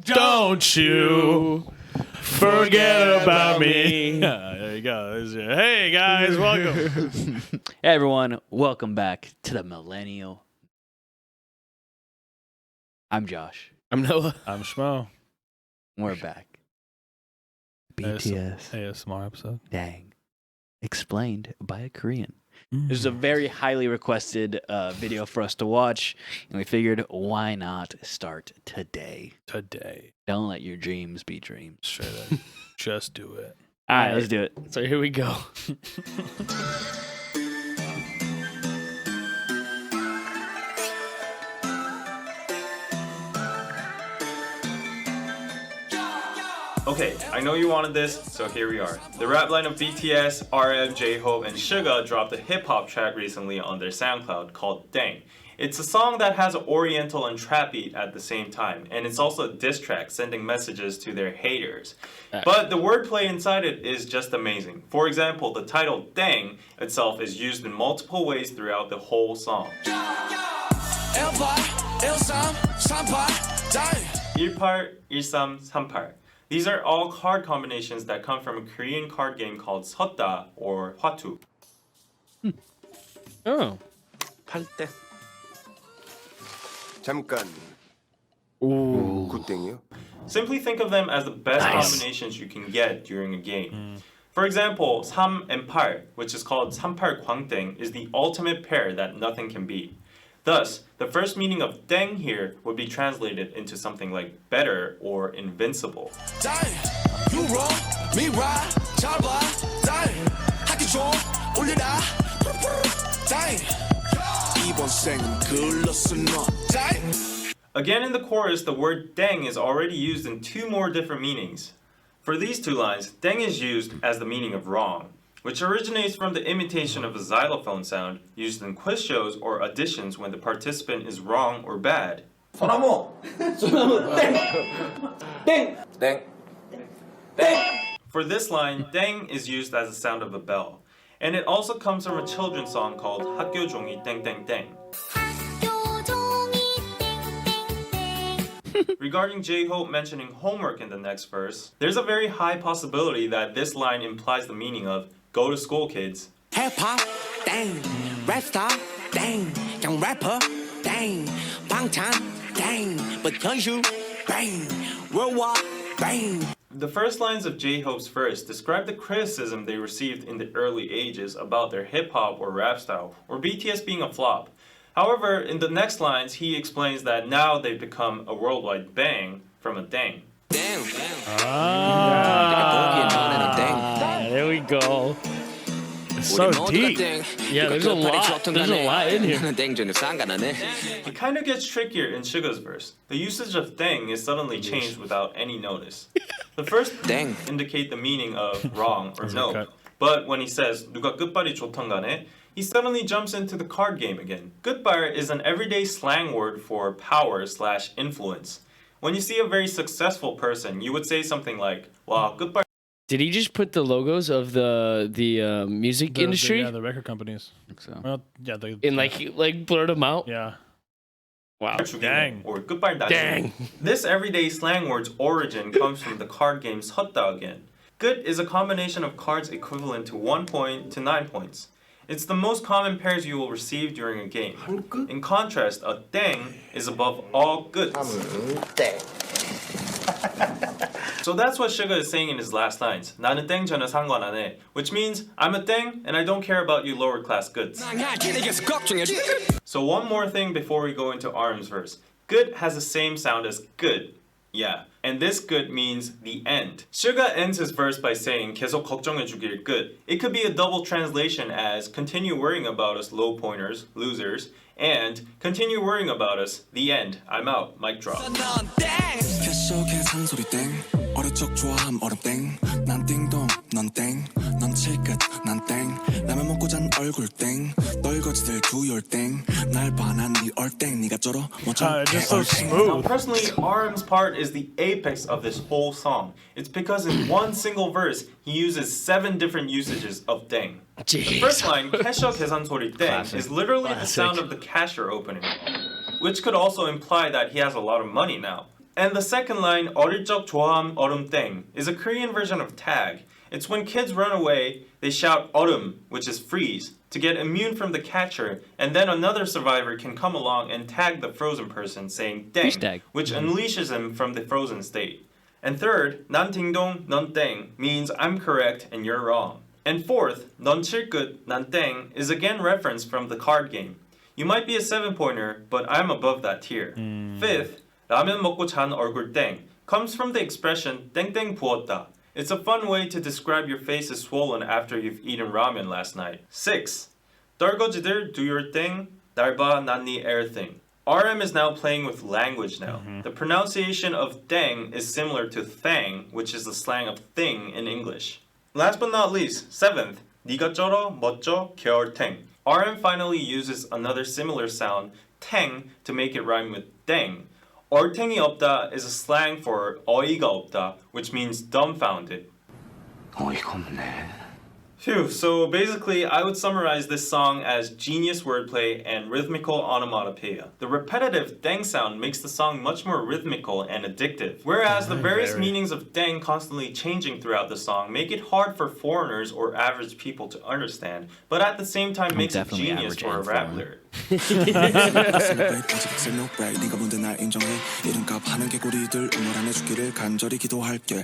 Don't you forget about me. There you go. Hey guys, welcome. Hey everyone, welcome back to the Millennial. I'm Josh. I'm Noah. I'm Schmo. We're back. BTS. ASMR episode. Dang. Explained by a Korean. This is a very highly requested video for us to watch, and we figured, why not start today? Don't let your dreams be dreams. Straight up. Just do it. All right, let's do it. So here we go. Okay, I know you wanted this, so here we are. The rap line of BTS, RM, J-Hope, and Suga dropped a hip-hop track recently on their SoundCloud called DAENG. It's a song that has an oriental and trap beat at the same time, and it's also a diss track sending messages to their haters. But the wordplay inside it is just amazing. For example, the title DAENG itself is used in multiple ways throughout the whole song. 18, 13, 38. These are all card combinations that come from a Korean card game called 섰다 or hwatu. Oh. 팔대 잠깐 Ooh. 굿땡이요? Simply think of them as the best combinations you can get during a game. For example, 3 and 8, which is called 38 광땡, is the ultimate pair that nothing can beat. Thus, the first meaning of 땡 here would be translated into something like better or invincible. Again in the chorus, the word 땡 is already used in two more different meanings. For these two lines, 땡 is used as the meaning of wrong, which originates from the imitation of a xylophone sound used in quiz shows or auditions when the participant is wrong or bad. 땡 For this line, 땡 is used as the sound of a bell, and it also comes from a children's song called 학교 종이 땡땡땡. Regarding J-Hope mentioning homework in the next verse, there's a very high possibility that this line implies the meaning of go to school, kids. Hip-hop, dang. Rap star, dang. Young rapper, dang. 방탄, dang. Because you, bang. Worldwide, bang. The first lines of J-Hope's verse describe the criticism they received in the early ages about their hip-hop or rap style, or BTS being a flop. However, in the next lines, he explains that now they've become a worldwide bang from a dang. Damn. There we go. It's so deep. Yeah, there's a lot. There's a lot in here. It kind of gets trickier in Suga's verse. The usage of dang is suddenly changed without any notice. The first dang indicate the meaning of wrong or no. But when he says 누가 끝발이 좋던 간에, he suddenly jumps into the card game again. 끝발 is an everyday slang word for power/influence. When you see a very successful person, you would say something like, "Wow, 끝발." Did he just put the logos of the music industry? Yeah, the record companies. I think so. Well, yeah, they And like blurred them out? yeah. Wow. Dang. Or 끝발 다시. Dang. This everyday slang word's origin comes from the card game 섰다 again. 끝 is a combination of cards equivalent to 1 point to 9 points. It's the most common pairs you will receive during a game. In contrast, a 땡 is above all 끝s. So that's what Suga is saying in his last lines. 나는 땡 전혀 상관 안 해. Which means, I'm a 땡 and I don't care about you lower class goods. So one more thing before we go into RM's verse. Good has the same sound as good. Yeah. And this good means the end. Suga ends his verse by saying 계속 걱정해주길 끝. It could be a double translation as continue worrying about us low pointers, losers, and continue worrying about us, the end. I'm out. Mic drop. 계속해 산소리 땡 어릴 적 좋아함 얼음 땡난 띵동 넌 땡 넌 칠끝 난 땡 라면 먹고 잔 얼굴 땡 널거지들 두열 땡날 반한 네 얼땡 네가 쩔어 It's just so Now, smooth. personally, RM's part is the apex of this whole song. It's because in one single verse, he uses 7 different usages of 땡. The first line, 캐셔 계산 소리 땡, is literally the sound of the cashier opening, which could also imply that he has a lot of money now. And the second line, 어릴 적 좋아함 얼음 땡, is a Korean version of tag. It's when kids run away, they shout 얼음, which is freeze, to get immune from the catcher, and then another survivor can come along and tag the frozen person, saying 땡, tag. which unleashes him from the frozen state. And third, 난 딩동, 넌 땡, means I'm correct and you're wrong. And fourth, 넌 칠끝, 난 땡, is again referenced from the card game. You might be a 7-pointer, but I'm above that tier. Fifth, 라면 먹고 잔 얼굴 땡, comes from the expression 땡땡 부었다. It's a fun way to describe your face is swollen after you've eaten ramen last night. 6. 떨거지들 do your thing, 날 봐, 난 네 air thing. RM is now playing with language now. The pronunciation of dang is similar to thang, which is the slang of thing in English. Last but not least, 7th, 네가 쩔어, 멋져, 겨울탱. RM finally uses another similar sound, 탱, to make it rhyme with dang. 얼탱이 없다 is a slang for 어이가 없다, which means dumbfounded. 어이가 없네. Phew, so basically I would summarize this song as genius wordplay and rhythmical onomatopoeia. The repetitive dang sound makes the song much more rhythmical and addictive, whereas the various meanings of dang constantly changing throughout the song make it hard for foreigners or average people to understand, but at the same time makes it definitely genius average for a and rap foreign. lyric. Celebrate 네가 뭔데 날 인정해 이름값 하는 개구리들 우물 안에 죽기를 간절히 기도할게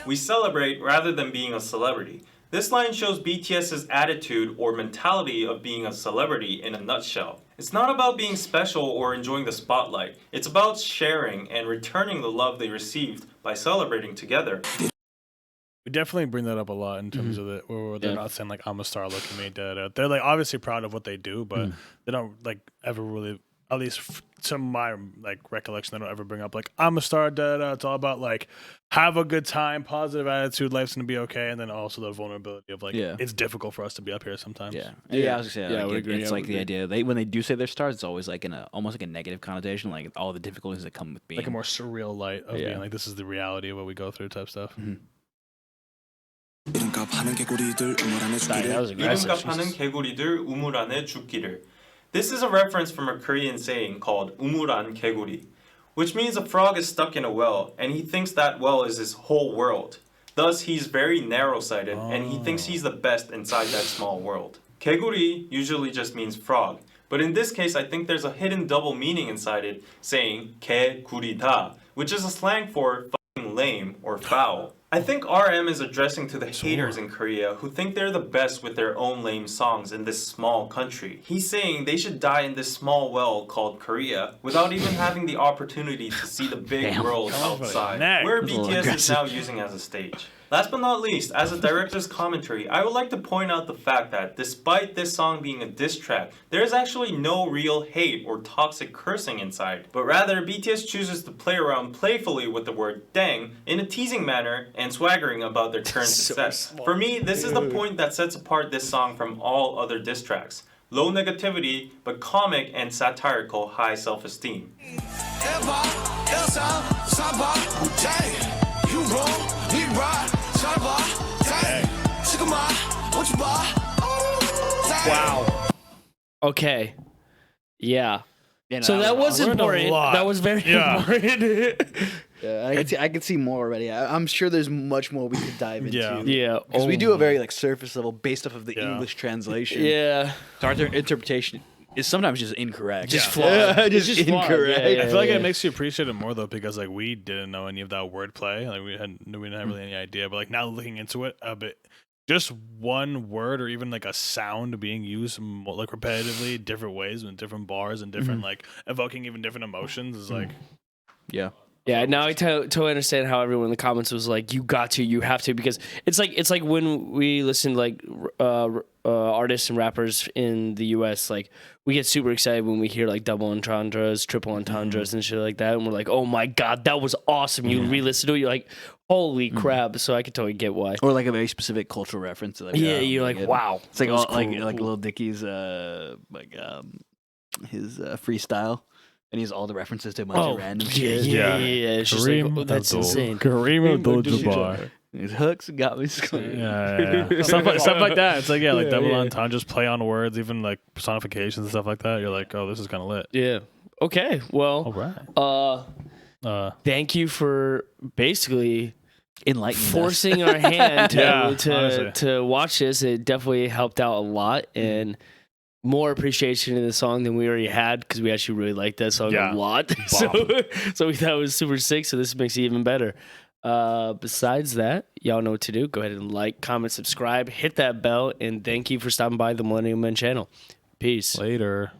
We celebrate rather than being a celebrity. This line shows BTS's attitude or mentality of being a celebrity in a nutshell. It's not about being special or enjoying the spotlight. It's about sharing and returning the love they received by celebrating together. We definitely bring that up a lot in terms of it, where they're not saying like I'm a star, look at me, da da. They're like obviously proud of what they do, but they don't like ever really, at least to my like recollection, they don't ever bring up like I'm a star, da da. It's all about like have a good time, positive attitude, life's gonna be okay, and then also the vulnerability of like it's difficult for us to be up here sometimes. Yeah, I was gonna say, Yeah, I like, would agree, it's I like would the agree. idea when they do say they're stars, it's always like in a almost like a negative connotation, like all the difficulties that come with being Like a more surreal light of being like this is the reality of what we go through type stuff. 이름값 하는 개구리들 우물 안에 That 죽기를 was aggressive. 이름값하는 개구리들 우물 안에 죽기를. This is a reference from a Korean saying called 우물 안 개구리, which means a frog is stuck in a well and he thinks that well is his whole world. Thus, he's very narrow-sighted and he thinks he's the best inside that small world. 개구리 usually just means frog, but in this case, I think there's a hidden double meaning inside it, saying 개구리다, which is a slang for fucking lame or foul. I think RM is addressing to the haters in Korea who think they're the best with their own lame songs in this small country. He's saying they should die in this small well called Korea without even having the opportunity to see the big world outside, where That's a little BTS is now using as a stage. Last but not least, as a director's commentary, I would like to point out the fact that despite this song being a diss track, there is actually no real hate or toxic cursing inside, but rather BTS chooses to play around playfully with the word dang in a teasing manner and swaggering about their current success. For me, this is the point that sets apart this song from all other diss tracks. Low negativity, but comic and satirical high self-esteem. Wow. Okay. Yeah. Yeah, no, So that was learned a important. lot. That was very Yeah. important. Yeah, I can see more already. I'm sure there's much more we could dive into. Yeah. Yeah. Because we do a very like surface level based off of the Yeah. English translation. Yeah. So our interpretation is sometimes just incorrect. Just Yeah. flawed. Yeah, It's just flawed. incorrect. Yeah, I feel like yeah. it makes you appreciate it more though, because like we didn't know any of that wordplay. Like we didn't have really any idea. But like now looking into it a bit, just one word or even like a sound being used like repetitively, different ways with different bars and different like evoking even different emotions is like Yeah. Yeah, now I totally understand how everyone in the comments was like, "You got to, you have to," because it's like when we listen to like artists and rappers in the U.S., like we get super excited when we hear like double entendres, triple entendres, and shit like that, and we're like, "Oh my god, that was awesome!" You re-listen to it, you're like, "Holy crap!" So I can totally get why. Or like a very specific cultural reference. That Yeah, you're like, "Wow." It's like that was like cool. Lil Dicky's his freestyle, and he's all the references to a bunch of random shit. Yeah. It's just like, oh, that's insane. Kareem Abdul-Jabbar. His hooks got me screaming. Yeah. stuff like that. It's like like double entendres, play on words, even like personifications and stuff like that. You're like, oh, this is kind of lit. Yeah. Okay. Well. All right. thank you for basically enlightening forcing our hand Yeah, to watch this. It definitely helped out a lot, and more appreciation in the song than we already had because we actually really liked that song a lot. So we thought it was super sick. So this makes it even better. Besides that, y'all know what to do. Go ahead and like, comment, subscribe, hit that bell, and thank you for stopping by the Millennium Men channel. Peace. Later.